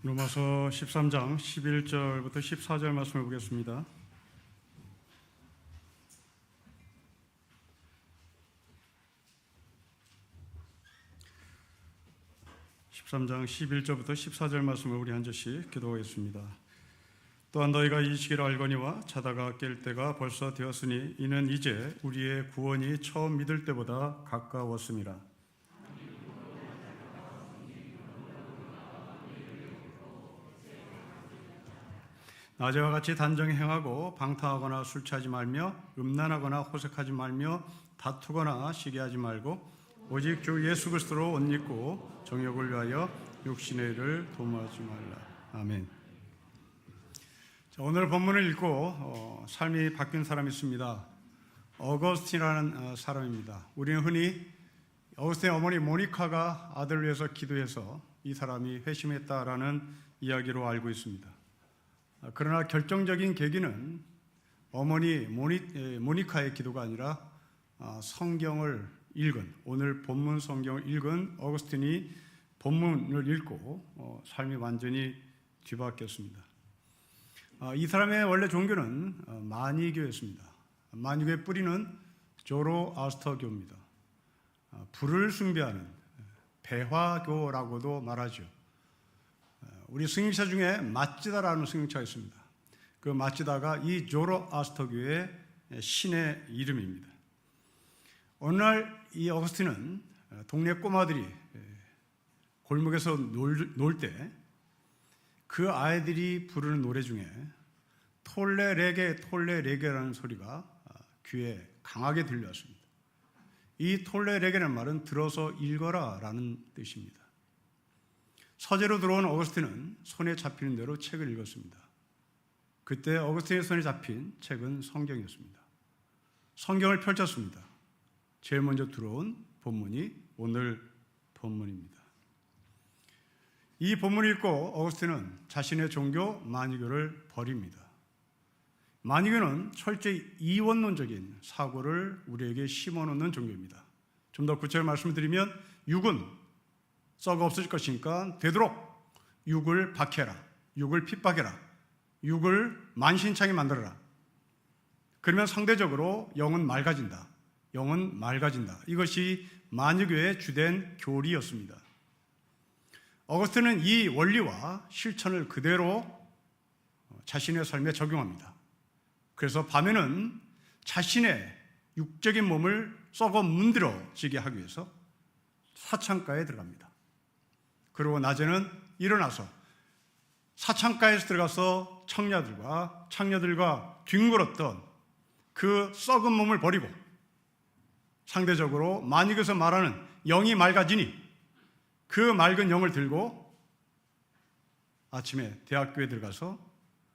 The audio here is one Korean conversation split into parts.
로마서 13장 11절부터 14절 말씀을 보겠습니다. (13장) 11절부터 14절 말씀을 우리 한 절씩 기도하겠습니다. 또한 너희가 이 시기를 알거니와 자다가 깰 때가 벌써 되었으니 이는 이제 우리의 구원이 처음 믿을 때보다 가까웠음이라. 낮에와 같이 단정히 행하고 방탕하거나 술 취하지 말며 음란하거나 호색하지 말며 다투거나 시기하지 말고 오직 주 예수 그리스도로 옷 입고 정욕을 위하여 육신의 일을 도모하지 말라. 아멘. 자, 오늘 본문을 읽고 삶이 바뀐 사람이 있습니다. 어거스틴이라는 사람입니다. 우리는 흔히 어거스틴의 어머니 모니카가 아들을 위해서 기도해서 이 사람이 회심했다라는 이야기로 알고 있습니다. 그러나 결정적인 계기는 어머니 모니카의 기도가 아니라 성경을 읽은, 오늘 본문 성경을 읽은 어거스틴이 본문을 읽고 삶이 완전히 뒤바뀌었습니다. 이 사람의 원래 종교는 마니교였습니다. 마니교의 뿌리는 조로아스터교입니다. 불을 숭배하는 배화교라고도 말하죠. 우리 승용차 중에 마찌다라는 승용차가 있습니다. 그 마찌다가 이 조로아스터교의 신의 이름입니다. 어느 날 이 어거스틴은 동네 꼬마들이 골목에서 놀 때 그 아이들이 부르는 노래 중에 톨레레게 톨레레게라는 소리가 귀에 강하게 들려왔습니다. 이 톨레레게라는 말은 들어서 읽어라 라는 뜻입니다. 서재로 들어온 어거스틴은 손에 잡히는 대로 책을 읽었습니다. 그때 어거스틴의 손에 잡힌 책은 성경이었습니다. 성경을 펼쳤습니다. 제일 먼저 들어온 본문이 오늘 본문입니다. 이 본문을 읽고 어거스틴은 자신의 종교 마니교를 버립니다. 마니교는 철저히 이원론적인 사고를 우리에게 심어놓는 종교입니다. 좀 더 구체적으로 말씀드리면 육은 썩어 없어질 것이니까 되도록 육을 박해라, 육을 핍박해라, 육을 만신창이 만들어라. 그러면 상대적으로 영은 맑아진다. 영은 맑아진다. 이것이 마니교의 주된 교리였습니다. 어거스틴은 이 원리와 실천을 그대로 자신의 삶에 적용합니다. 그래서 밤에는 자신의 육적인 몸을 썩어 문드러지게 하기 위해서 사창가에 들어갑니다. 그리고 낮에는 일어나서 사창가에서 들어가서 창녀들과 뒹굴었던 그 썩은 몸을 버리고 상대적으로 마니교에서 말하는 영이 맑아지니 그 맑은 영을 들고 아침에 대학교에 들어가서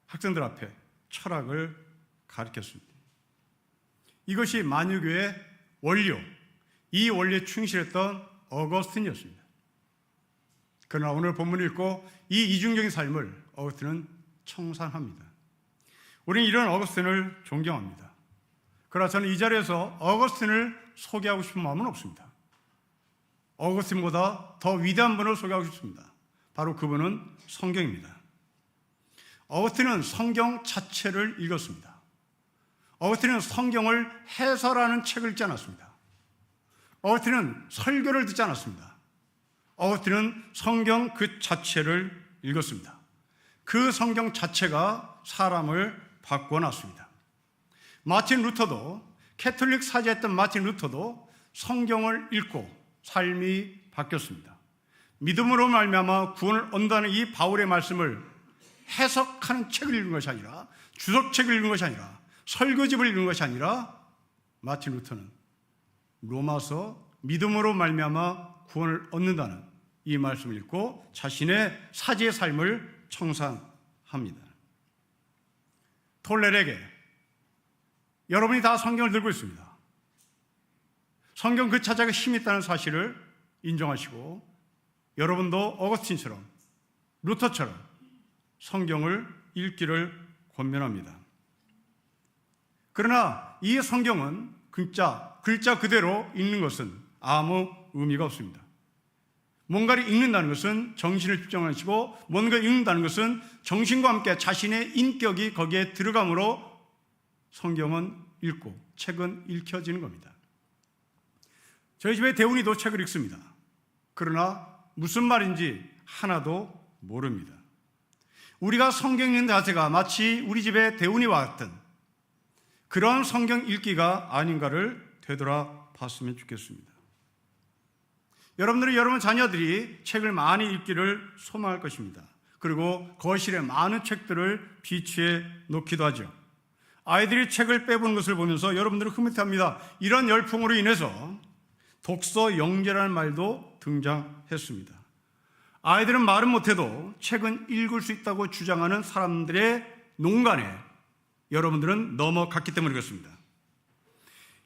학생들 앞에 철학을 가르쳤습니다. 이것이 마니교의 원리요, 이 원리에 충실했던 어거스틴이었습니다. 그러나 오늘 본문을 읽고 이 이중적인 삶을 어거스틴은 청산합니다. 우리는 이런 어거스틴을 존경합니다. 그러나 저는 이 자리에서 어거스틴을 소개하고 싶은 마음은 없습니다. 어거스틴보다 더 위대한 분을 소개하고 싶습니다. 바로 그분은 성경입니다. 어거스틴은 성경 자체를 읽었습니다. 어거스틴은 성경을 해설하는 책을 읽지 않았습니다. 어거스틴은 설교를 듣지 않았습니다. 어거스틴은 성경 그 자체를 읽었습니다. 그 성경 자체가 사람을 바꿔놨습니다. 마틴 루터도, 캐톨릭 사제였던 마틴 루터도 성경을 읽고 삶이 바뀌었습니다. 믿음으로 말미암아 구원을 얻는다는 이 바울의 말씀을 해석하는 책을 읽은 것이 아니라, 주석책을 읽은 것이 아니라, 설교집을 읽은 것이 아니라, 마틴 루터는 로마서 믿음으로 말미암아 구원을 얻는다는 이 말씀을 읽고 자신의 사제의 삶을 청산합니다. 톨레레게, 여러분이 다 성경을 들고 있습니다. 성경 그 자체가 힘이 있다는 사실을 인정하시고 여러분도 어거스틴처럼, 루터처럼 성경을 읽기를 권면합니다. 그러나 이 성경은 글자 그대로 읽는 것은 아무 의미가 없습니다. 뭔가를 읽는다는 것은 정신을 집중하는 것이고, 뭔가를 읽는다는 것은 정신과 함께 자신의 인격이 거기에 들어감으로 성경은 읽고 책은 읽혀지는 겁니다. 저희 집에 대훈이도 책을 읽습니다. 그러나 무슨 말인지 하나도 모릅니다. 우리가 성경 읽는 자세가 마치 우리 집의 대훈이와 같은 그런 성경 읽기가 아닌가를 되돌아봤으면 좋겠습니다. 여러분들은 여러분 자녀들이 책을 많이 읽기를 소망할 것입니다. 그리고 거실에 많은 책들을 비치해 놓기도 하죠. 아이들이 책을 빼보는 것을 보면서 여러분들은 흐뭇해합니다. 이런 열풍으로 인해서 독서 영재라는 말도 등장했습니다. 아이들은 말은 못해도 책은 읽을 수 있다고 주장하는 사람들의 농간에 여러분들은 넘어갔기 때문에 그렇습니다.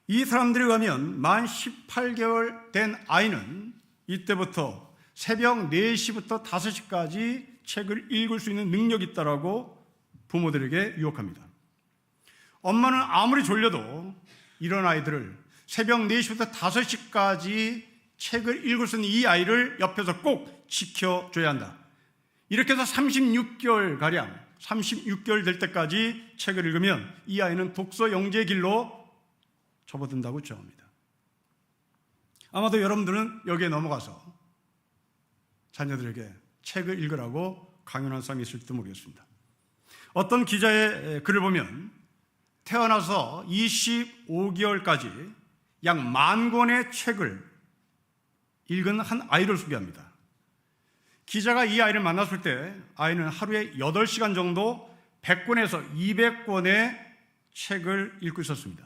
이 사람들에 의하면 만 18개월 된 아이는 이때부터 새벽 4시부터 5시까지 책을 읽을 수 있는 능력이 있다라고 부모들에게 유혹합니다. 엄마는 아무리 졸려도 이런 아이들을 새벽 4시부터 5시까지 책을 읽을 수 있는 이 아이를 옆에서 꼭 지켜줘야 한다. 이렇게 해서 36개월가량 36개월 될 때까지 책을 읽으면 이 아이는 독서 영재의 길로 접어든다고 주장합니다. 아마도 여러분들은 여기에 넘어가서 자녀들에게 책을 읽으라고 강연한 사람이 있을지도 모르겠습니다. 어떤 기자의 글을 보면 태어나서 25개월까지 약 10,000권의 책을 읽은 한 아이를 소개합니다. 기자가 이 아이를 만났을 때 아이는 하루에 8시간 정도 100권에서 200권의 책을 읽고 있었습니다.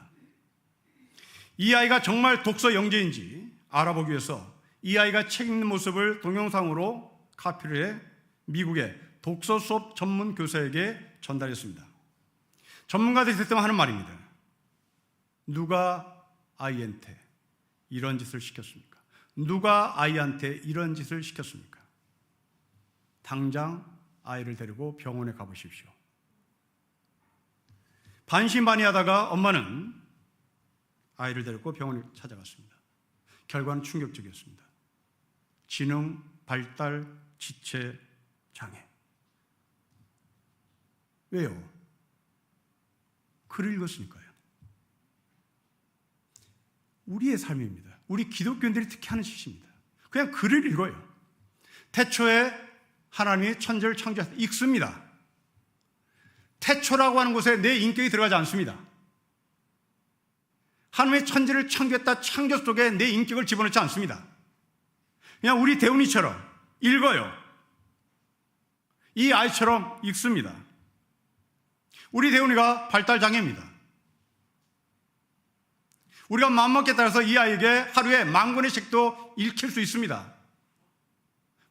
이 아이가 정말 독서 영재인지 알아보기 위해서 이 아이가 책 읽는 모습을 동영상으로 카피를 해 미국의 독서 수업 전문 교사에게 전달했습니다. 전문가들이 그때 하는 말입니다. 누가 아이한테 이런 짓을 시켰습니까? 누가 아이한테 이런 짓을 시켰습니까? 당장 아이를 데리고 병원에 가보십시오. 반신반의하다가 엄마는 아이를 데리고 병원에 찾아갔습니다. 결과는 충격적이었습니다. 지능, 발달, 지체, 장애. 왜요? 글을 읽었으니까요. 우리의 삶입니다. 우리 기독교인들이 특히 하는 짓입니다. 그냥 글을 읽어요. 태초에 하나님이 천지를 창조하셨다. 읽습니다. 태초라고 하는 곳에 내 인격이 들어가지 않습니다. 하나님의 천지를 창조했다. 창조 속에 내 인격을 집어넣지 않습니다. 그냥 우리 대훈이처럼 읽어요. 이 아이처럼 읽습니다. 우리 대훈이가 발달장애입니다. 우리가 마음먹기에 따라서 이 아이에게 하루에 10,000권의 책도 읽힐 수 있습니다.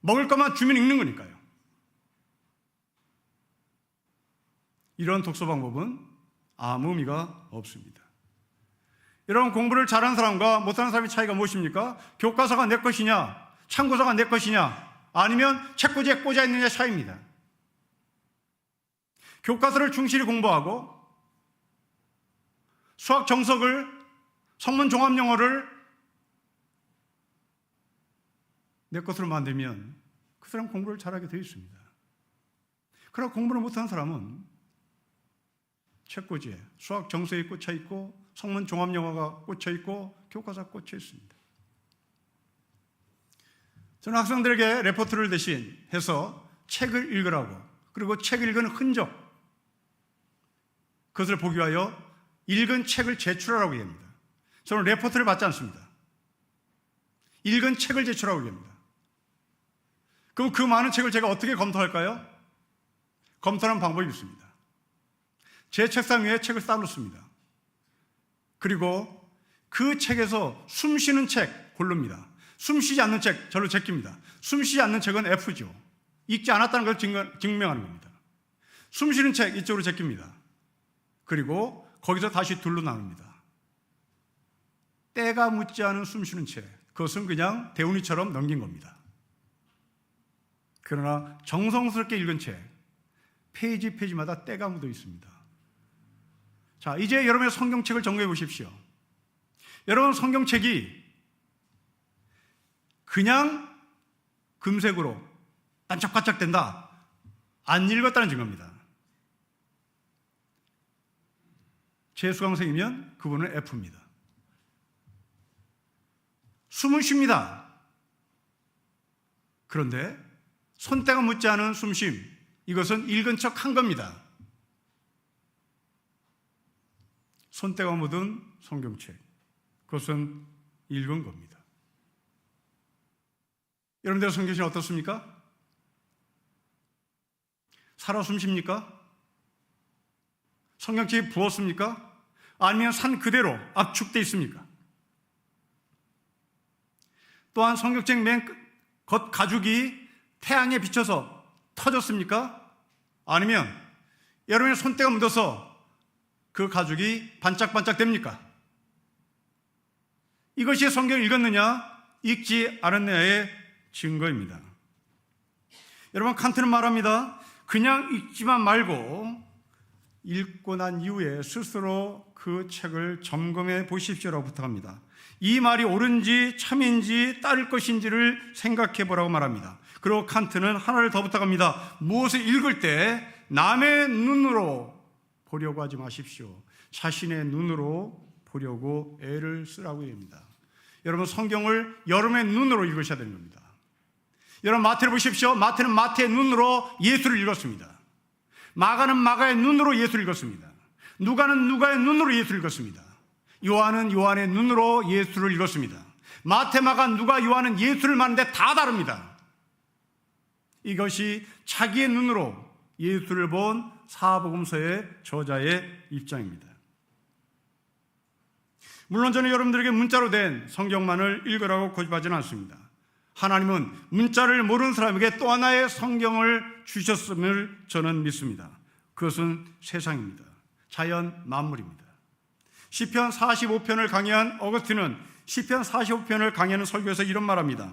먹을 것만 주면 읽는 거니까요. 이런 독서 방법은 아무 의미가 없습니다. 여러분, 공부를 잘하는 사람과 못하는 사람의 차이가 무엇입니까? 교과서가 내 것이냐, 참고서가 내 것이냐, 아니면 책꽂이에 꽂아 있느냐 차이입니다. 교과서를 충실히 공부하고 수학 정석을, 성문 종합 영어를 내 것으로 만들면 그 사람 공부를 잘하게 되어 있습니다. 그러나 공부를 못하는 사람은 책꽂이에 수학 정석이 꽂혀 있고 성문 종합 영어가 꽂혀 있고 교과서가 꽂혀 있습니다. 저는 학생들에게 레포트를 대신 해서 책을 읽으라고, 그리고 책을 읽은 흔적, 그것을 보기 위하여 읽은 책을 제출하라고 얘기합니다. 저는 레포트를 받지 않습니다. 읽은 책을 제출하라고 얘기합니다. 그럼 그 많은 책을 제가 어떻게 검토할까요? 검토하는 방법이 있습니다. 제 책상 위에 책을 쌓아놓습니다. 그리고 그 책에서 숨 쉬는 책 고릅니다. 숨 쉬지 않는 책 절로 제낍니다. 숨 쉬지 않는 책은 F죠. 읽지 않았다는 것을 증명하는 겁니다. 숨 쉬는 책 이쪽으로 제낍니다. 그리고 거기서 다시 둘로 나눕니다. 때가 묻지 않은 숨 쉬는 책, 그것은 그냥 대훈이처럼 넘긴 겁니다. 그러나 정성스럽게 읽은 책, 페이지마다 때가 묻어 있습니다. 자, 이제 여러분의 성경책을 점검해 보십시오. 여러분 성경책이 그냥 금색으로 반짝반짝된다, 안 읽었다는 증거입니다. 재수강생이면 그분은 F입니다. 숨을 쉽니다. 그런데 손때가 묻지 않은 숨쉼, 이것은 읽은 척 한 겁니다. 손때가 묻은 성경책, 그것은 읽은 겁니다. 여러분들 성경책 어떻습니까? 살아 숨쉽니까? 성경책이 부었습니까? 아니면 산 그대로 압축되어 있습니까? 또한 성경책 맨 겉 가죽이 태양에 비쳐서 터졌습니까? 아니면 여러분의 손때가 묻어서 그 가죽이 반짝반짝 됩니까? 이것이 성경을 읽었느냐, 읽지 않았느냐의 증거입니다. 여러분, 칸트는 말합니다. 그냥 읽지만 말고 읽고 난 이후에 스스로 그 책을 점검해 보십시오라고 부탁합니다. 이 말이 옳은지 참인지 따를 것인지를 생각해 보라고 말합니다. 그리고 칸트는 하나를 더 부탁합니다. 무엇을 읽을 때 남의 눈으로 보려고 하지 마십시오. 자신의 눈으로 보려고 애를 쓰라고 합니다. 여러분, 성경을 여러분의 눈으로 읽으셔야 되는 겁니다. 여러분, 마태를 보십시오. 마태는 마태의 눈으로 예수를 읽었습니다. 마가는 마가의 눈으로 예수를 읽었습니다. 누가는 누가의 눈으로 예수를 읽었습니다. 요한은 요한의 눈으로 예수를 읽었습니다. 마태, 마가, 누가, 요한은 예수를 말하는데 다 다릅니다. 이것이 자기의 눈으로 예수를 본 사복음서의 저자의 입장입니다. 물론 저는 여러분들에게 문자로 된 성경만을 읽으라고 고집하지는 않습니다. 하나님은 문자를 모르는 사람에게 또 하나의 성경을 주셨음을 저는 믿습니다. 그것은 세상입니다. 자연 만물입니다. 시편 45편을 강의한 어거스틴은 시편 45편을 강의하는 설교에서 이런 말합니다.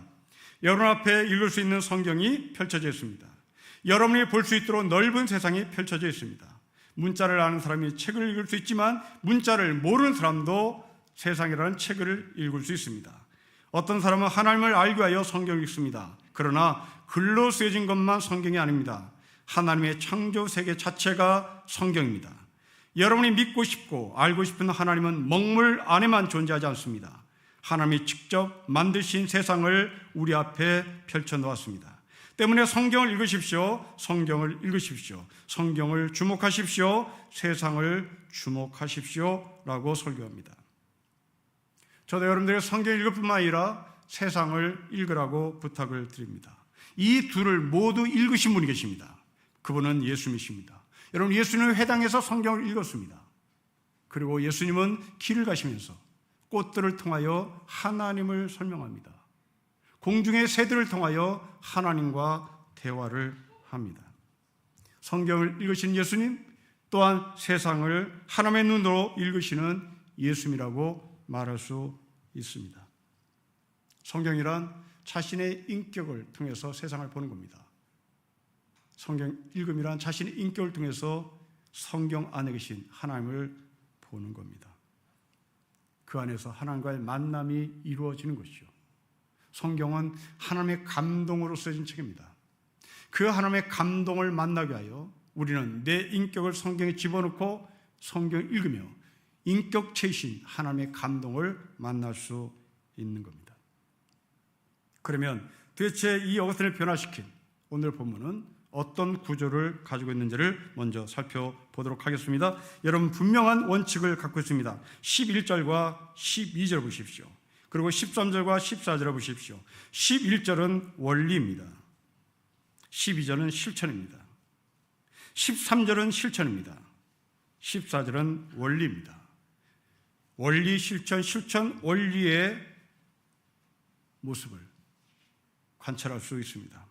여러분 앞에 읽을 수 있는 성경이 펼쳐져 있습니다. 여러분이 볼 수 있도록 넓은 세상이 펼쳐져 있습니다. 문자를 아는 사람이 책을 읽을 수 있지만 문자를 모르는 사람도 세상이라는 책을 읽을 수 있습니다. 어떤 사람은 하나님을 알기 위하여 성경을 읽습니다. 그러나 글로 쓰여진 것만 성경이 아닙니다. 하나님의 창조 세계 자체가 성경입니다. 여러분이 믿고 싶고 알고 싶은 하나님은 먹물 안에만 존재하지 않습니다. 하나님이 직접 만드신 세상을 우리 앞에 펼쳐놓았습니다. 때문에 성경을 읽으십시오. 성경을 읽으십시오. 성경을 주목하십시오. 세상을 주목하십시오 라고 설교합니다. 저도 여러분들의 성경을 읽을 뿐만 아니라 세상을 읽으라고 부탁을 드립니다. 이 둘을 모두 읽으신 분이 계십니다. 그분은 예수님이십니다. 여러분, 예수님은 회당에서 성경을 읽었습니다. 그리고 예수님은 길을 가시면서 꽃들을 통하여 하나님을 설명합니다. 공중의 새들을 통하여 하나님과 대화를 합니다. 성경을 읽으신 예수님, 또한 세상을 하나님의 눈으로 읽으시는 예수님이라고 말할 수 있습니다. 성경이란 자신의 인격을 통해서 세상을 보는 겁니다. 성경 읽음이란 자신의 인격을 통해서 성경 안에 계신 하나님을 보는 겁니다. 그 안에서 하나님과의 만남이 이루어지는 것이죠. 성경은 하나님의 감동으로 쓰여진 책입니다. 그 하나님의 감동을 만나게 하여 우리는 내 인격을 성경에 집어넣고 성경을 읽으며 인격체이신 하나님의 감동을 만날 수 있는 겁니다. 그러면 도대체 이 어거스틴을 변화시킨 오늘 본문은 어떤 구조를 가지고 있는지를 먼저 살펴보도록 하겠습니다. 여러분, 분명한 원칙을 갖고 있습니다. 11절과 12절 보십시오. 그리고 13절과 14절을 보십시오. 11절은 원리입니다. 12절은 실천입니다. 13절은 실천입니다. 14절은 원리입니다. 원리, 실천, 원리의 모습을 관찰할 수 있습니다.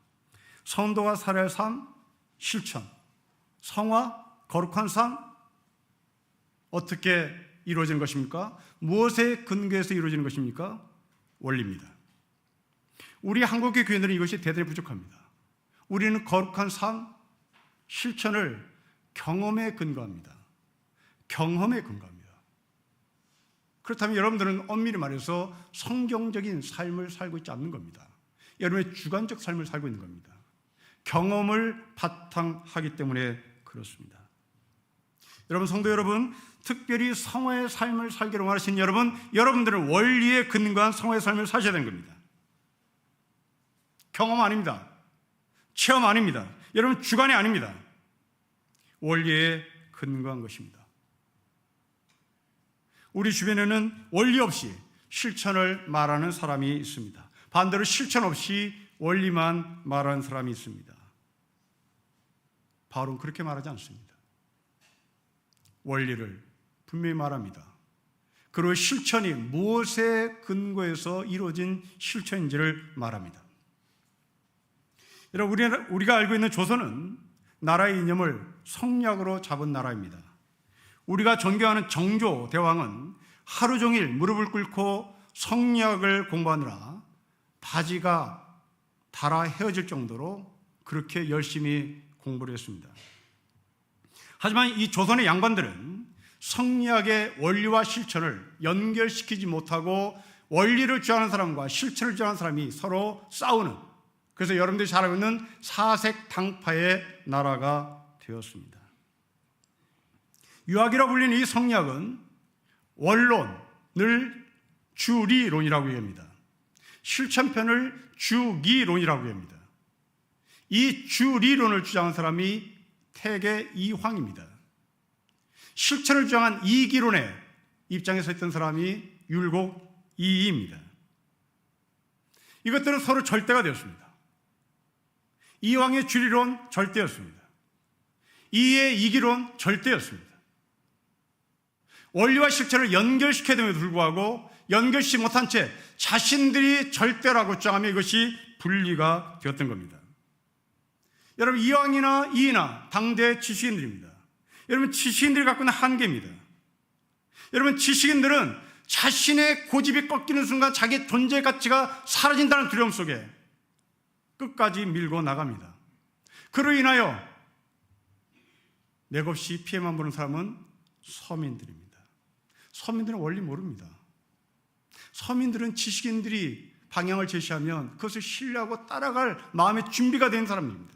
성도가 살아야 할 삶, 실천, 성화, 거룩한 삶, 어떻게 이루어지는 것입니까? 무엇에 근거해서 이루어지는 것입니까? 원리입니다. 우리 한국의 교회들은 이것이 대단히 부족합니다. 우리는 거룩한 삶, 실천을 경험에 근거합니다. 경험에 근거합니다. 그렇다면 여러분들은 엄밀히 말해서 성경적인 삶을 살고 있지 않는 겁니다. 여러분의 주관적 삶을 살고 있는 겁니다. 경험을 바탕하기 때문에 그렇습니다. 여러분, 성도 여러분, 특별히 성화의 삶을 살기로 원하신 여러분들은 원리에 근거한 성화의 삶을 사셔야 되는 겁니다. 경험 아닙니다. 체험 아닙니다. 여러분, 주관이 아닙니다. 원리에 근거한 것입니다. 우리 주변에는 원리 없이 실천을 말하는 사람이 있습니다. 반대로 실천 없이 원리만 말하는 사람이 있습니다. 바울은 그렇게 말하지 않습니다. 원리를 분명히 말합니다. 그리고 실천이 무엇에 근거해서 이루어진 실천인지를 말합니다. 여러분, 우리가 알고 있는 조선은 나라의 이념을 성략으로 잡은 나라입니다. 우리가 존경하는 정조 대왕은 하루 종일 무릎을 꿇고 성략을 공부하느라 바지가 닳아 헤어질 정도로 그렇게 열심히 공부를 했습니다. 하지만 이 조선의 양반들은 성리학의 원리와 실천을 연결시키지 못하고 원리를 주장하는 사람과 실천을 주장하는 사람이 서로 싸우는, 그래서 여러분들이 잘 알고 있는 사색당파의 나라가 되었습니다. 유학이라 불리는 이 성리학은 원론을 주리론이라고 얘기합니다. 실천편을 주기론이라고 합니다. 이 주리론을 주장한 사람이 태계 이황입니다. 실천을 주장한 이기론의 입장에 서 있던 사람이 율곡 이이입니다. 이것들은 서로 절대가 되었습니다. 이황의 주리론 절대였습니다. 이의 이기론 절대였습니다. 원리와 실천을 연결시켜야 됨에도 불구하고 연결시키지 못한 채 자신들이 절대라고 주장하며 이것이 분리가 되었던 겁니다. 여러분, 이황이나 이이나 당대 지식인들입니다. 여러분, 지식인들이 갖고 있는 한계입니다. 여러분, 지식인들은 자신의 고집이 꺾이는 순간 자기의 존재 가치가 사라진다는 두려움 속에 끝까지 밀고 나갑니다. 그로 인하여 맥없이 피해만 보는 사람은 서민들입니다. 서민들은 원리 모릅니다. 서민들은 지식인들이 방향을 제시하면 그것을 신뢰하고 따라갈 마음의 준비가 된 사람입니다.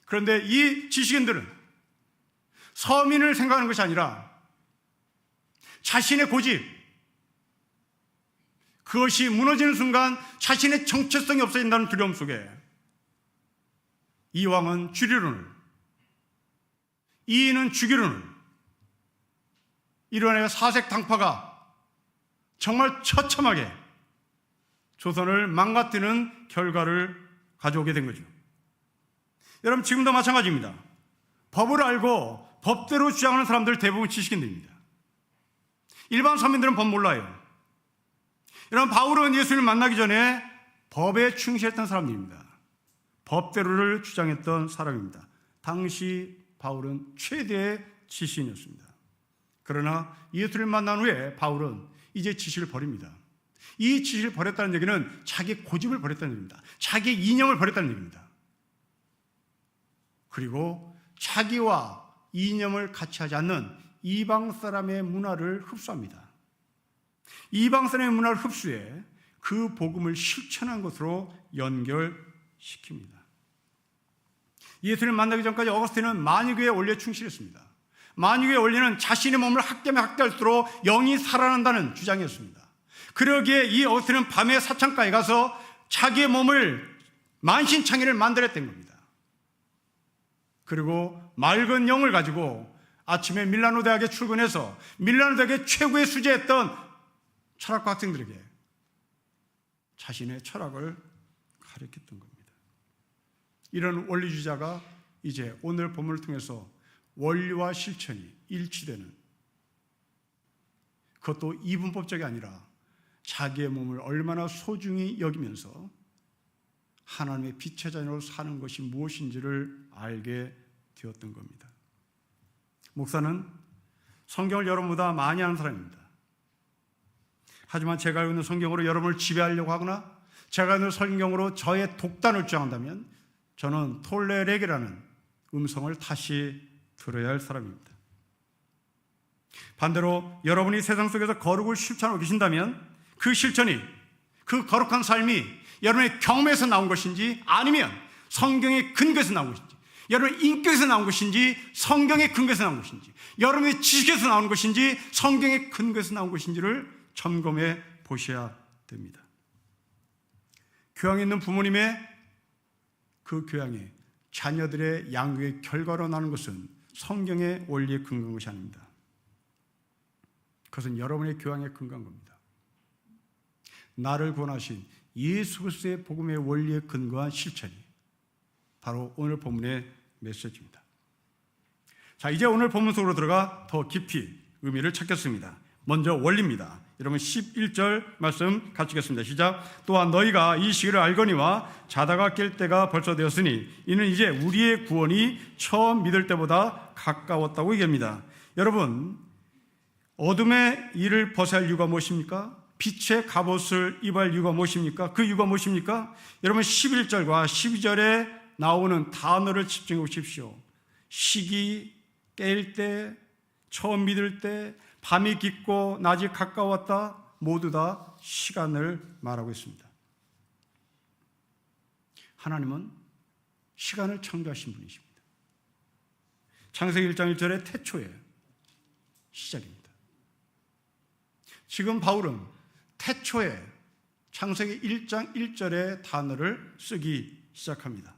그런데 이 지식인들은 서민을 생각하는 것이 아니라 자신의 고집, 그것이 무너지는 순간 자신의 정체성이 없어진다는 두려움 속에 이황은 주리론을, 이인은 주기론을 이뤄내가 사색당파가 정말 처참하게 조선을 망가뜨리는 결과를 가져오게 된 거죠. 여러분, 지금도 마찬가지입니다. 법을 알고 법대로 주장하는 사람들 대부분 지식인들입니다. 일반 서민들은 법 몰라요. 여러분, 바울은 예수님을 만나기 전에 법에 충실했던 사람들입니다. 법대로를 주장했던 사람입니다. 당시 바울은 최대의 지식인이었습니다. 그러나 예수를 만난 후에 바울은 이제 지식을 버립니다. 이 지식을 버렸다는 얘기는 자기 고집을 버렸다는 얘기입니다. 자기 이념을 버렸다는 얘기입니다. 그리고 자기와 이념을 같이 하지 않는 이방 사람의 문화를 흡수합니다. 이방 사람의 문화를 흡수해 그 복음을 실천한 것으로 연결시킵니다. 예수를 만나기 전까지 어거스틴은 만유교의 원리에 충실했습니다. 만유교의 원리는 자신의 몸을 학대하면 학대할수록 영이 살아난다는 주장이었습니다. 그러기에 이 어거스틴은 밤에 사창가에 가서 자기의 몸을 만신창이를 만들었던 겁니다. 그리고 맑은 영을 가지고 아침에 밀라노 대학에 출근해서 밀라노 대학의 최고의 수재했던 철학과 학생들에게 자신의 철학을 가르쳤던 겁니다. 이런 원리주의자가 이제 오늘 본문을 통해서 원리와 실천이 일치되는, 그것도 이분법적이 아니라 자기의 몸을 얼마나 소중히 여기면서 하나님의 빛의 자녀로 사는 것이 무엇인지를 알게 되었던 겁니다. 목사는 성경을 여러분보다 많이 아는 사람입니다. 하지만 제가 알고 있는 성경으로 여러분을 지배하려고 하거나 제가 알고 있는 성경으로 저의 독단을 주장한다면 저는 톨레렉이라는 음성을 다시 들어야 할 사람입니다. 반대로 여러분이 세상 속에서 거룩을 실천하고 계신다면 그 실천이, 그 거룩한 삶이 여러분의 경험에서 나온 것인지 아니면 성경의 근거에서 나온 것인지, 여러분의 인격에서 나온 것인지 성경의 근거에서 나온 것인지, 여러분의 지식에서 나온 것인지 성경의 근거에서 나온 것인지를 점검해 보셔야 됩니다. 교양에 있는 부모님의 그 교양이 자녀들의 양육의 결과로 나는 것은 성경의 원리에 근거한 것이 아닙니다. 그것은 여러분의 교양에 근거한 겁니다. 나를 구원하신 예수 그리스도의 복음의 원리에 근거한 실천이 바로 오늘 본문의 메시지입니다. 자, 이제 오늘 본문 속으로 들어가 더 깊이 의미를 찾겠습니다. 먼저 원리입니다. 여러분 11절 말씀 같이 읽겠습니다. 시작. 또한 너희가 이 시기를 알거니와 자다가 깰 때가 벌써 되었으니 이는 이제 우리의 구원이 처음 믿을 때보다 가까웠다고 얘기합니다. 여러분, 어둠의 일을 벗어야 할 이유가 무엇입니까? 빛의 갑옷을 입을 이유가 무엇입니까? 그 이유가 무엇입니까? 여러분 11절과 12절에 나오는 단어를 집중해 보십시오. 시기, 깰 때, 처음 믿을 때, 밤이 깊고 낮이 가까웠다, 모두 다 시간을 말하고 있습니다. 하나님은 시간을 창조하신 분이십니다. 창세기 1장 1절의 태초의 시작입니다. 지금 바울은 태초에 창세기 1장 1절의 단어를 쓰기 시작합니다.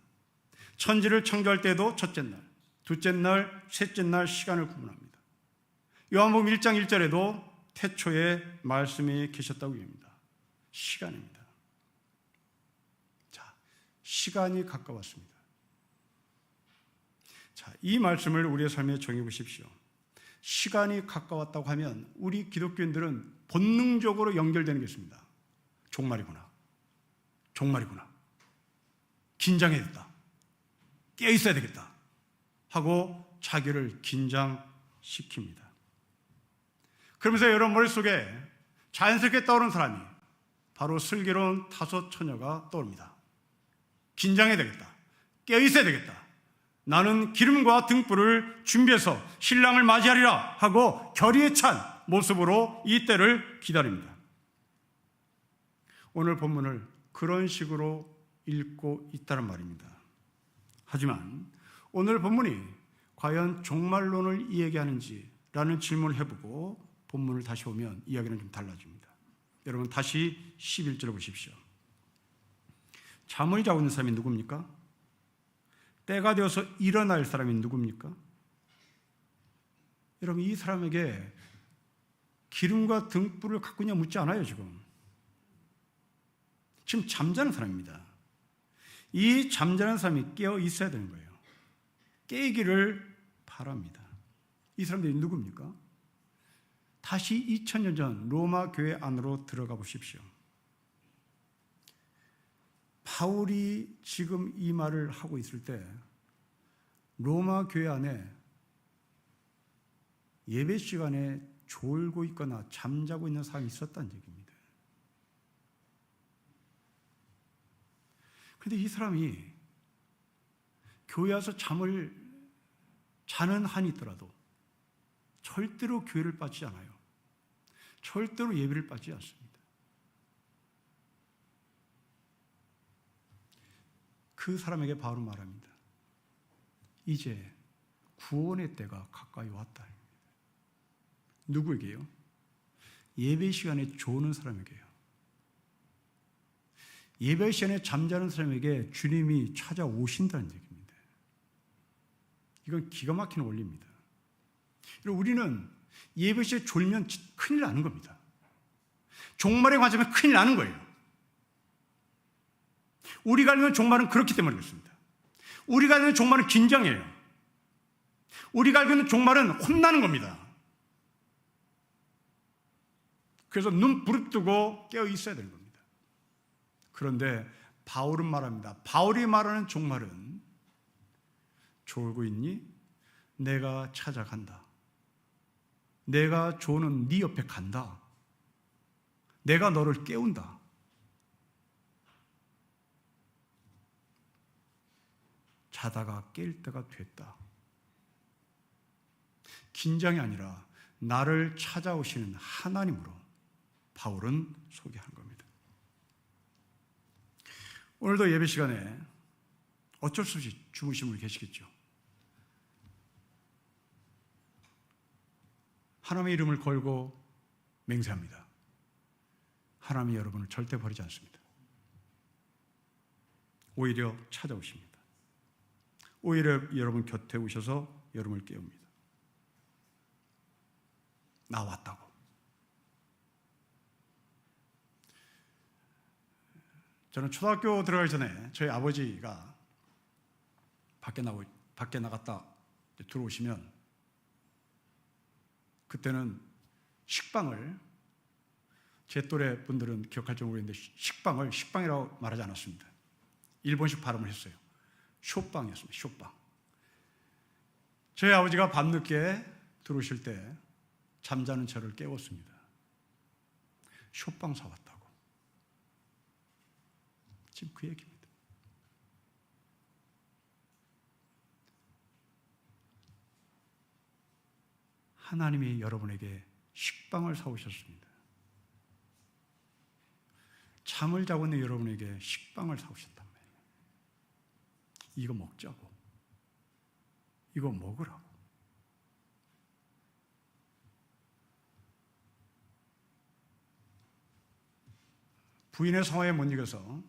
천지를 창조할 때도 첫째 날, 둘째 날, 셋째 날 시간을 구분합니다. 요한복음 1장 1절에도 태초에 말씀이 계셨다고 얘기합니다. 시간입니다. 자, 시간이 가까웠습니다. 자, 이 말씀을 우리의 삶에 정해 보십시오. 시간이 가까웠다고 하면 우리 기독교인들은 본능적으로 연결되는 게 있습니다. 종말이구나. 종말이구나. 긴장해야겠다. 깨어 있어야 되겠다. 하고 자기를 긴장시킵니다. 그러면서 여러분 머릿속에 자연스럽게 떠오르는 사람이 바로 슬기로운 다섯 처녀가 떠오릅니다. 긴장해야 되겠다. 깨어 있어야 되겠다. 나는 기름과 등불을 준비해서 신랑을 맞이하리라 하고 결의에 찬 모습으로 이 때를 기다립니다. 오늘 본문을 그런 식으로 읽고 있다는 말입니다. 하지만 오늘 본문이 과연 종말론을 이야기하는지라는 질문을 해보고 본문을 다시 보면 이야기는 좀 달라집니다. 여러분 다시 11절을 보십시오. 잠을 자고 있는 사람이 누굽니까? 때가 되어서 일어날 사람이 누굽니까? 여러분 이 사람에게 기름과 등불을 갖고 있냐 묻지 않아요. 지금 잠자는 사람입니다. 이 잠자는 사람이 깨어 있어야 되는 거예요. 깨기를 바랍니다. 이 사람들이 누굽니까? 다시 2000년 전 로마 교회 안으로 들어가 보십시오. 바울이 지금 이 말을 하고 있을 때 로마 교회 안에 예배 시간에 졸고 있거나 잠자고 있는 사람이 있었다는 얘기입니다. 그런데 이 사람이 교회 와서 잠을 자는 한이 있더라도 절대로 교회를 빠지지 않아요. 절대로 예배를 빠지지 않습니다. 그 사람에게 바울은 말합니다. 이제 구원의 때가 가까이 왔다. 누구에게요? 예배 시간에 조는 사람에게요. 예배 시간에 잠자는 사람에게 주님이 찾아오신다는 얘기입니다. 이건 기가 막힌 원리입니다. 우리는 예배 시에 졸면 큰일 나는 겁니다. 종말에 관점에 큰일 나는 거예요. 우리가 알는 종말은 그렇기 때문에 그렇습니다. 우리가 알는 종말은 긴장이에요. 우리가 알고 있는 종말은 혼나는 겁니다. 그래서 눈 부릅뜨고 깨어 있어야 되는 겁니다. 그런데 바울은 말합니다. 바울이 말하는 종말은 졸고 있니? 내가 찾아간다. 내가 조는 네 옆에 간다. 내가 너를 깨운다. 자다가 깰 때가 됐다. 긴장이 아니라 나를 찾아오시는 하나님으로 바울은 소개한 겁니다. 오늘도 예배 시간에 어쩔 수 없이 주무신 분이 계시겠죠. 하나님의 이름을 걸고 맹세합니다. 하나님이 여러분을 절대 버리지 않습니다. 오히려 찾아오십니다. 오히려 여러분 곁에 오셔서 여러분을 깨웁니다. 나 왔다고. 저는 초등학교 들어가기 전에 저희 아버지가 밖에 나갔다 들어오시면 그때는 식빵을, 제 또래 분들은 기억할지 모르겠는데 식빵을 식빵이라고 말하지 않았습니다. 일본식 발음을 했어요. 쇼빵이었습니다. 쇼빵. 저희 아버지가 밤늦게 들어오실 때 잠자는 저를 깨웠습니다. 쇼빵 사왔다고. 지금 그 얘기입니다. 하나님이 여러분에게 식빵을 사오셨습니다. 잠을 자고 있는 여러분에게 식빵을 사오셨단 말이에요. 이거 먹자고. 이거 먹으라고. 부인의 성화에 못 이겨서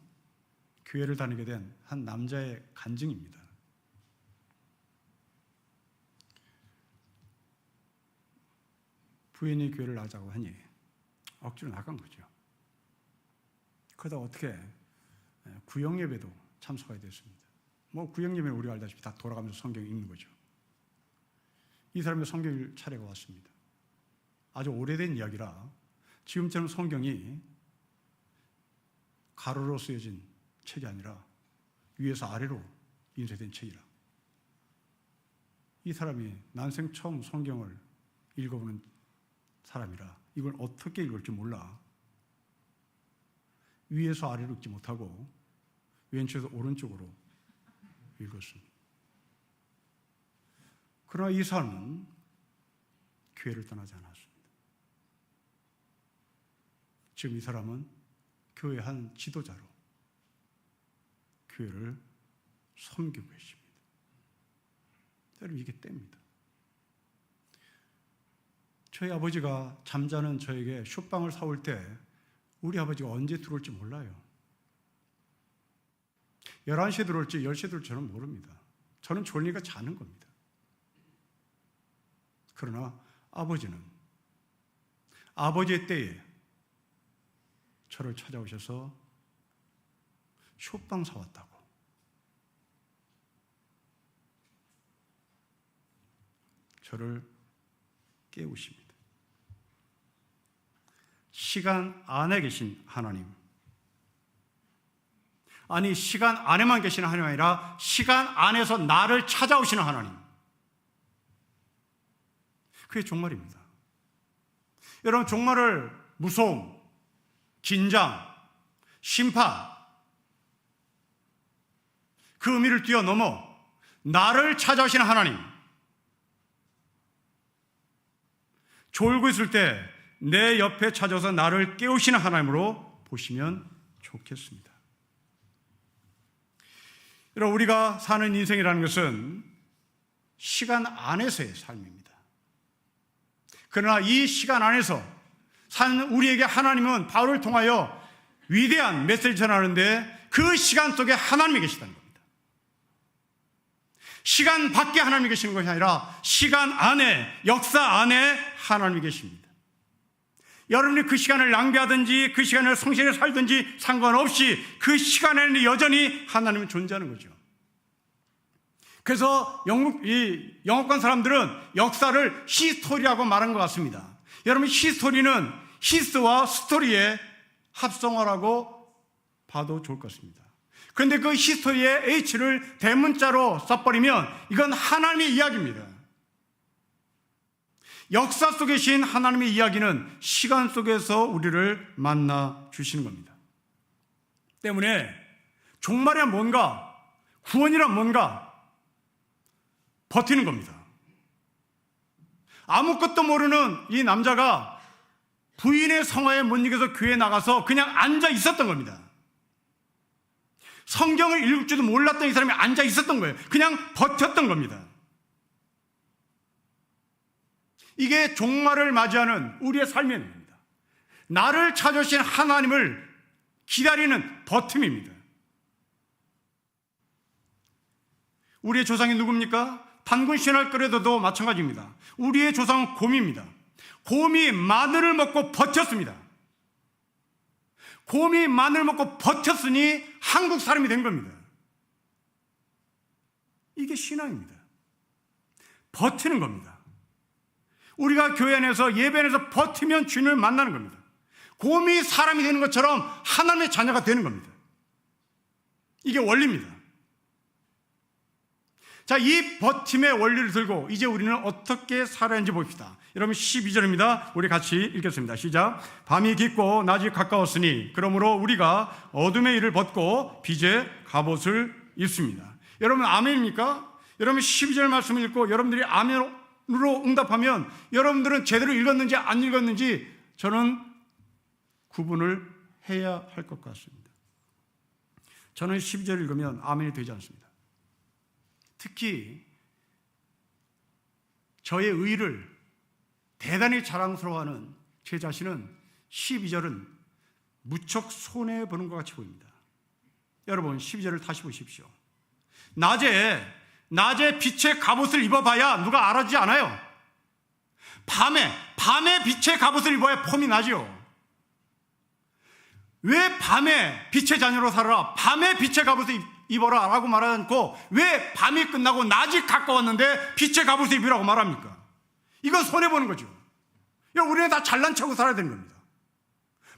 교회를 다니게 된 한 남자의 간증입니다. 부인이 교회를 나가자고 하니 억지로 나간 거죠. 그러다 어떻게 구역예배도 참석하게 됐습니다. 구역예배는 우리가 알다시피 다 돌아가면서 성경 읽는 거죠. 이 사람의 성경 차례가 왔습니다. 아주 오래된 이야기라 지금처럼 성경이 가로로 쓰여진 책이 아니라 위에서 아래로 인쇄된 책이라. 이 사람이 난생 처음 성경을 읽어보는 사람이라 이걸 어떻게 읽을지 몰라 위에서 아래로 읽지 못하고 왼쪽에서 오른쪽으로 읽었습니다. 그러나 이 사람은 교회를 떠나지 않았습니다. 지금 이 사람은 교회 한 지도자로 교회를 섬기고 계십니다. 여러분, 이게 때입니다. 저희 아버지가 잠자는 저에게 쇼빵을 사올 때 우리 아버지가 언제 들어올지 몰라요. 11시에 들어올지 10시에 들어올지 저는 모릅니다. 저는 졸리니까 자는 겁니다. 그러나 아버지는 아버지의 때에 저를 찾아오셔서 쇼빵 사왔다고. 저를 깨우십니다. 시간 안에 계신 하나님. 아니, 시간 안에만 계시는 하나님이 아니라 시간 안에서 나를 찾아오시는 하나님. 그게 종말입니다. 여러분, 종말을 무서움, 긴장, 심판, 그 의미를 뛰어넘어 나를 찾아오시는 하나님. 졸고 있을 때 내 옆에 찾아서 나를 깨우시는 하나님으로 보시면 좋겠습니다. 여러분, 우리가 사는 인생이라는 것은 시간 안에서의 삶입니다. 그러나 이 시간 안에서 사는 우리에게 하나님은 바울을 통하여 위대한 메시지를 전하는데 그 시간 속에 하나님이 계시다는 겁니다. 시간 밖에 하나님이 계시는 것이 아니라 시간 안에, 역사 안에 하나님이 계십니다. 여러분이 그 시간을 낭비하든지 그 시간을 성실히 살든지 상관없이 그 시간에는 여전히 하나님은 존재하는 거죠. 그래서 영국관 사람들은 역사를 히스토리라고 말한 것 같습니다. 여러분, 히스토리는 히스와 스토리의 합성어라고 봐도 좋을 것 같습니다. 그런데 그 히스토리의 H를 대문자로 써버리면 이건 하나님의 이야기입니다. 역사 속에 계신 하나님의 이야기는 시간 속에서 우리를 만나 주시는 겁니다. 때문에 종말이란 뭔가, 구원이란 뭔가 버티는 겁니다. 아무것도 모르는 이 남자가 부인의 성화에 못 이겨서 교회에 나가서 그냥 앉아 있었던 겁니다. 성경을 읽을 줄도 몰랐던 이 사람이 앉아 있었던 거예요. 그냥 버텼던 겁니다. 이게 종말을 맞이하는 우리의 삶의 겁니다. 나를 찾으신 하나님을 기다리는 버팀입니다. 우리의 조상이 누굽니까? 단군 신할거래도도 마찬가지입니다. 우리의 조상은 곰입니다. 곰이 마늘을 먹고 버텼습니다. 곰이 마늘을 먹고 버텼으니 한국 사람이 된 겁니다. 이게 신앙입니다. 버티는 겁니다. 우리가 교회 안에서 예배 안에서 버티면 주님을 만나는 겁니다. 곰이 사람이 되는 것처럼 하나님의 자녀가 되는 겁니다. 이게 원리입니다. 자, 이 버팀의 원리를 들고 이제 우리는 어떻게 살아야 하는지 봅시다. 여러분 12절입니다. 우리 같이 읽겠습니다. 시작. 밤이 깊고 낮이 가까웠으니 그러므로 우리가 어둠의 일을 벗고 빛의 갑옷을 입습니다. 여러분 아멘입니까? 여러분 12절 말씀을 읽고 여러분들이 아멘으로 응답하면 여러분들은 제대로 읽었는지 안 읽었는지 저는 구분을 해야 할 것 같습니다. 저는 12절 읽으면 아멘이 되지 않습니다. 특히 저의 의를 대단히 자랑스러워하는 제 자신은 12절은 무척 손해보는 것 같이 보입니다. 여러분 12절을 다시 보십시오. 낮에 빛의 갑옷을 입어봐야 누가 알아주지 않아요. 밤에 빛의 갑옷을 입어야 폼이 나죠. 왜 밤에 빛의 자녀로 살아라, 밤에 빛의 갑옷을 입어라 라고 말하지 않고 왜 밤이 끝나고 낮이 가까웠는데 빛의 갑옷을 입으라고 말합니까? 이건 손해보는 거죠. 우리는 다 잘난 척하고 살아야 되는 겁니다.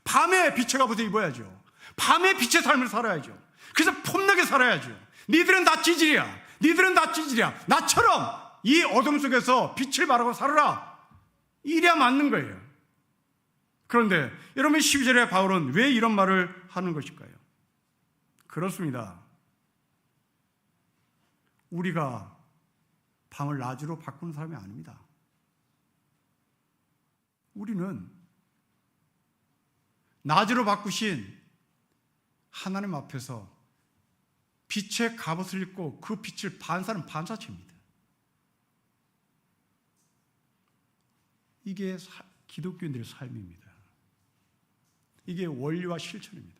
밤에 빛의 갑옷을 입어야죠. 밤에 빛의 삶을 살아야죠. 그래서 폼나게 살아야죠. 니들은 다 찌질이야. 나처럼 이 어둠 속에서 빛을 발하고 살아라. 이래야 맞는 거예요. 그런데 여러분 12절에 바울은 왜 이런 말을 하는 것일까요? 그렇습니다. 우리가 밤을 낮으로 바꾸는 사람이 아닙니다. 우리는 낮으로 바꾸신 하나님 앞에서 빛의 갑옷을 입고 그 빛을 반사는 반사체입니다. 이게 기독교인들의 삶입니다. 이게 원리와 실천입니다.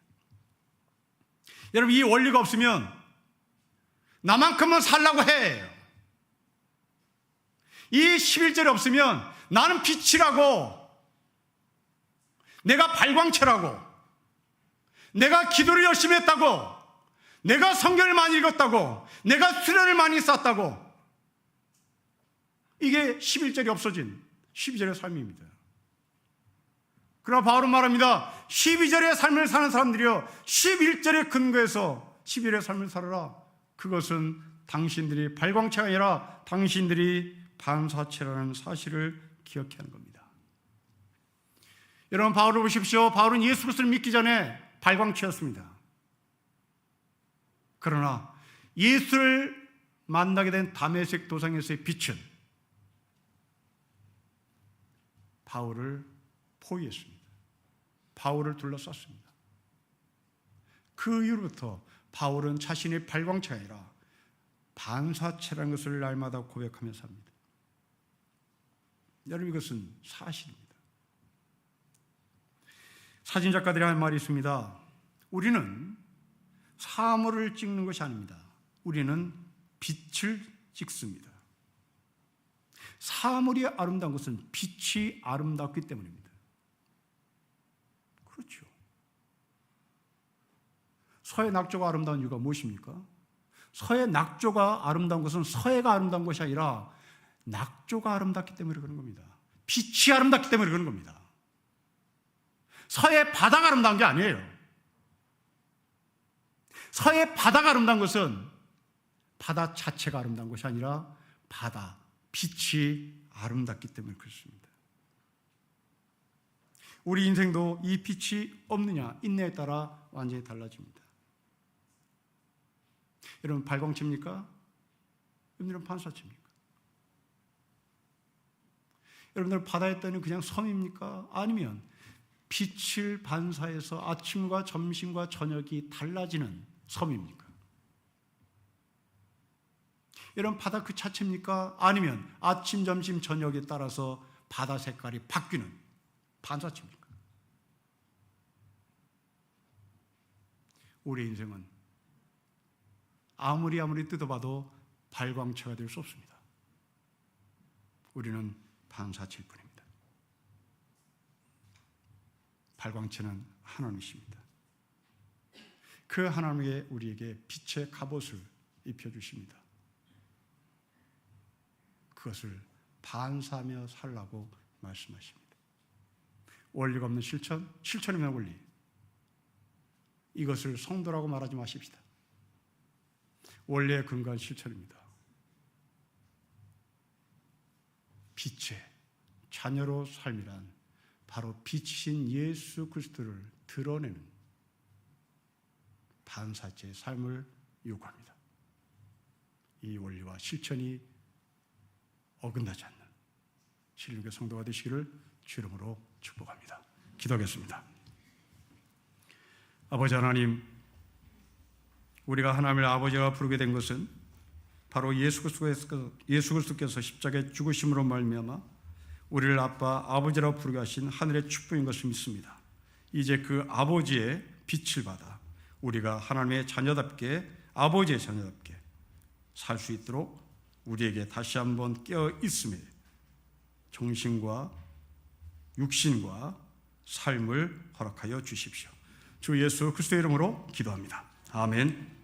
여러분 이 원리가 없으면 나만큼은 살라고 해. 이 11절이 없으면 나는 빛이라고, 내가 발광체라고, 내가 기도를 열심히 했다고, 내가 성경을 많이 읽었다고, 내가 수련을 많이 쌓았다고, 이게 11절이 없어진 12절의 삶입니다. 그러나 바울은 말합니다. 12절의 삶을 사는 사람들이요 11절의 근거에서 12절의 삶을 살아라. 그것은 당신들이 발광체가 아니라 당신들이 반사체라는 사실을 기억해야 하는 겁니다. 여러분 바울을 보십시오. 바울은 예수 그리스도를 믿기 전에 발광체였습니다. 그러나 예수를 만나게 된 다메섹 도상에서의 빛은 바울을 포위했습니다. 바울을 둘러쌌습니다. 그 이후부터 바울은 자신의 발광체가 아니라 반사체라는 것을 날마다 고백하면서 삽니다. 여러분 이것은 사실입니다. 사진작가들이 하는 말이 있습니다. 우리는 사물을 찍는 것이 아닙니다. 우리는 빛을 찍습니다. 사물이 아름다운 것은 빛이 아름답기 때문입니다. 그렇죠. 서해 낙조가 아름다운 이유가 무엇입니까? 서해 낙조가 아름다운 것은 서해가 아름다운 것이 아니라 낙조가 아름답기 때문에 그런 겁니다. 빛이 아름답기 때문에 그런 겁니다. 서해 바다가 아름다운 게 아니에요. 서해 바다가 아름다운 것은 바다 자체가 아름다운 것이 아니라 바다, 빛이 아름답기 때문에 그렇습니다. 우리 인생도 이 빛이 없느냐, 있느냐에 따라 완전히 달라집니다. 여러분 발광체입니까? 여러분 반사체입니까? 여러분들 바다에 떠는 그냥 섬입니까? 아니면 빛을 반사해서 아침과 점심과 저녁이 달라지는 섬입니까? 이런 바다 그 자체입니까? 아니면 아침, 점심, 저녁에 따라서 바다 색깔이 바뀌는 반사체입니까? 우리의 인생은 아무리 뜯어봐도 발광체가 될 수 없습니다. 우리는 반사체일 뿐입니다. 발광체는 하나님이십니다. 그 하나님께 우리에게 빛의 갑옷을 입혀주십니다. 그것을 반사하며 살라고 말씀하십니다. 원리가 없는 실천, 실천이면 원리. 이것을 성도라고 말하지 마십시다. 원리에 근거한 실천입니다. 빛의 자녀로 삶이란 바로 빛이신 예수 그리스도를 드러내는 반사체의 삶을 요구합니다. 이 원리와 실천이 어긋나지 않는 신령교 성도가 되시기를 주 이름으로 축복합니다. 기도하겠습니다. 아버지 하나님, 우리가 하나님을 아버지가 부르게 된 것은 바로 예수 그리스도께서 십자가에 죽으심으로 말미암아 우리를 아버지라고 부르게 하신 하늘의 축복인 것을 믿습니다. 이제 그 아버지의 빛을 받아 우리가 하나님의 자녀답게, 아버지의 자녀답게 살 수 있도록 우리에게 다시 한번 깨어 있음에 정신과 육신과 삶을 허락하여 주십시오. 주 예수 그리스도의 이름으로 기도합니다. 아멘.